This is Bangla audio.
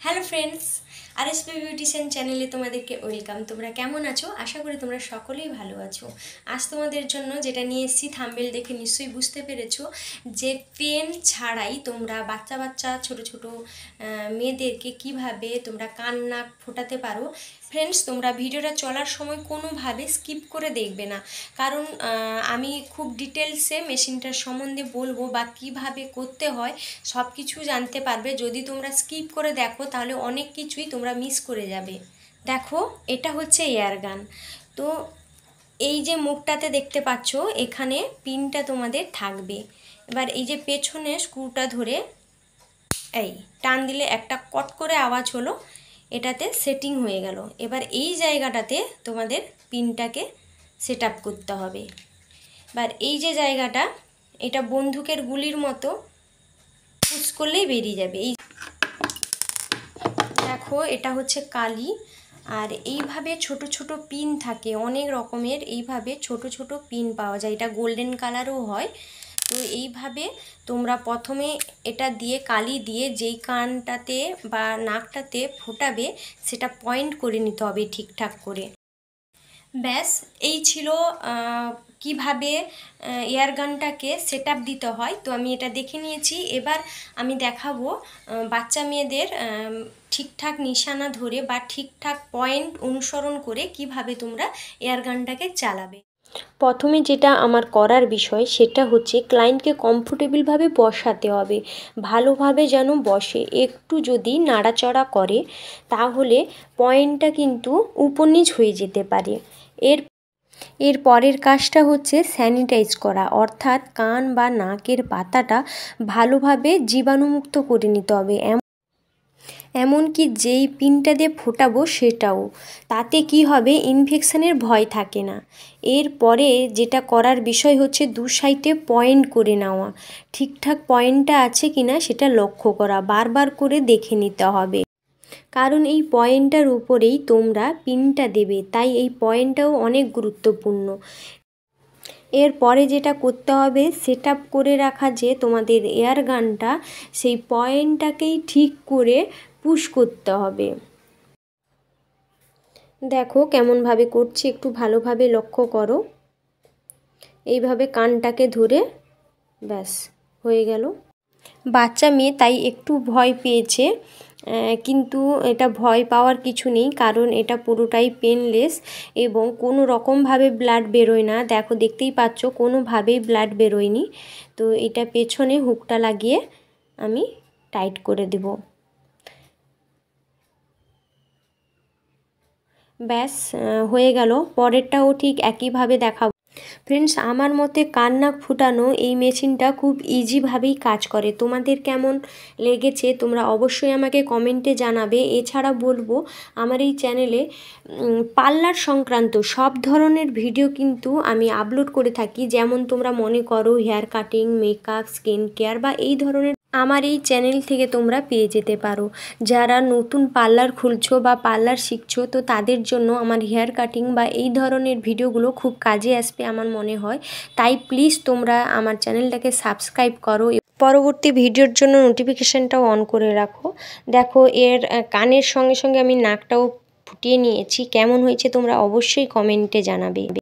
হ্যালো ফ্রেন্ডস, আরএসপি বিউটিশিয়ান চ্যানেলে তোমাদেরকে ওয়েলকাম। তোমরা কেমন আছো? আশা করি তোমরা সকলেই ভালো আছো। আজ তোমাদের জন্য যেটা নিয়ে এসেছি, থাম্বনেল দেখে নিশ্চয়ই বুঝতে পেরেছো যে পেন ছাড়াই তোমরা বাচ্চা ছোট ছোট মেয়েদেরকে কিভাবে তোমরা কান নাক ফোটাতে পারো। ফ্রেন্ডস, তোমরা ভিডিওটা চলার সময় কোনোভাবে স্কিপ করে দেখবে না, কারণ আমি খুব ডিটেলসে মেশিনটার সম্বন্ধে বলবো বা কিভাবে করতে হয় সব কিছু জানতে পারবে। যদি তোমরা স্কিপ করে দেখো তাহলে অনেক কিছুই তোমরা মিস করে যাবে। দেখো, এটা হচ্ছে এয়ার গান। তো এই যে মুখটাতে দেখতে পাচ্ছ, এখানে পিনটা তোমাদের থাকবে। এবার এই যে পেছনে স্ক্রুটা ধরে এই টান দিলে একটা কট করে আওয়াজ হলো, এটাতে সেটিং হয়ে গেল। এবার এই জায়গাটাতে তোমাদের পিনটাকে সেট আপ করতে হবে। এবার এই যে জায়গাটা, এটা বন্দুকের গুলির মতো পুশ করলেই বেরিয়ে যাবে। এই দেখো, এটা হচ্ছে কালি। আর এইভাবে ছোট ছোট পিন থাকে অনেক রকমের, এইভাবে ছোট ছোট পিন পাওয়া যায়, এটা গোল্ডেন কালারও হয়। তো এইভাবে তোমরা প্রথমে এটা দিয়ে কালি দিয়ে যেই কানটাতে বা নাকটাতে ফোটাবে সেটা পয়েন্ট করে নিতে হবে ঠিকঠাক করে। ব্যাস, এই ছিল কিভাবে এয়ার গানটাকে সেট আপ দিতে হয়। তো আমি এটা দেখে নিয়েছি। এবার আমি দেখাবো বাচ্চা মেয়েদের ঠিকঠাক নিশানা ধরে বা ঠিকঠাক পয়েন্ট অনুসরণ করে কিভাবে তোমরা এয়ার গানটাকে চালাবে। প্রথমে যেটা আমার করার বিষয় সেটা হচ্ছে ক্লায়েন্টকে কমফোর্টেবলভাবে বসাতে হবে, ভালোভাবে যেন বসে। একটু যদি নাড়াচড়া করে তাহলে পয়েন্টটা কিন্তু উপর নিচ হয়ে যেতে পারে। এর পরের কাজটা হচ্ছে স্যানিটাইজ করা, অর্থাৎ কান বা নাকের পাতাটা ভালোভাবে জীবাণুমুক্ত করে নিতে হবে। এমনকি যেই পিনটা দিয়ে ফোটাবো সেটাও, তাতে কি হবে, ইনফেকশানের ভয় থাকে না। এরপরে যেটা করার বিষয় হচ্ছে দু সাইডে পয়েন্ট করে নেওয়া, ঠিকঠাক পয়েন্টটা আছে কি না সেটা লক্ষ্য করা, বারবার করে দেখে নিতে হবে, কারণ এই পয়েন্টটার উপরেই তোমরা পিনটা দেবে, তাই এই পয়েন্টটাও অনেক গুরুত্বপূর্ণ। এরপরে যেটা করতে হবে, সেট আপ করে রাখা যে তোমাদের এয়ার গানটা, সেই পয়েন্টটাকেই ঠিক করে পুশ করতে হবে। দেখো কেমনভাবে করছি, একটু ভালোভাবে লক্ষ্য করো। এইভাবে কানটাকে ধরে ব্যাস হয়ে গেল। বাচ্চা মেয়ে তাই একটু ভয় পেয়েছে, কিন্তু এটা ভয় পাওয়ার কিছু নেই, কারণ এটা পুরোটাই পেনলেস এবং কোনো রকমভাবে ব্লাড বেরোয় না। দেখো, দেখতেই পাচ্ছ কোনোভাবেই ব্লাড বেরোয়নি। তো এটা পেছনে হুকটা লাগিয়ে আমি টাইট করে দেব। ব্যাস হয়ে গেল। পরেরটাও ঠিক একইভাবে দেখাবো। ফ্রেন্ডস, আমার মতে কান নাক ফুটানো এই মেশিনটা খুব ইজিভাবেই কাজ করে। তোমাদের কেমন লেগেছে তোমরা অবশ্যই আমাকে কমেন্টে জানাবে। এছাড়া বলবো, আমার এই চ্যানেলে পার্লার সংক্রান্ত সব ধরনের ভিডিও কিন্তু আমি আপলোড করে থাকি। যেমন তোমরা মনে করো hair cutting, makeup, skin care বা এই ধরনের আমার এই চ্যানেল থেকে তোমরা পেয়ে যেতে পারো। যারা নতুন পার্লার খুলছো বা পার্লার শিখছো, তো তাদের জন্য আমার হেয়ার কাটিং বা এই ধরনের ভিডিওগুলো খুব কাজে আসবে আমার মনে হয়। তাই প্লিজ তোমরা আমার চ্যানেলটাকে সাবস্ক্রাইব করো, পরবর্তী ভিডিওর জন্য নোটিফিকেশানটাও অন করে রাখো। দেখো, এর কানের সঙ্গে সঙ্গে আমি নাকটাও ফুটিয়ে নিয়েছি। কেমন হয়েছে তোমরা অবশ্যই কমেন্টে জানাবে।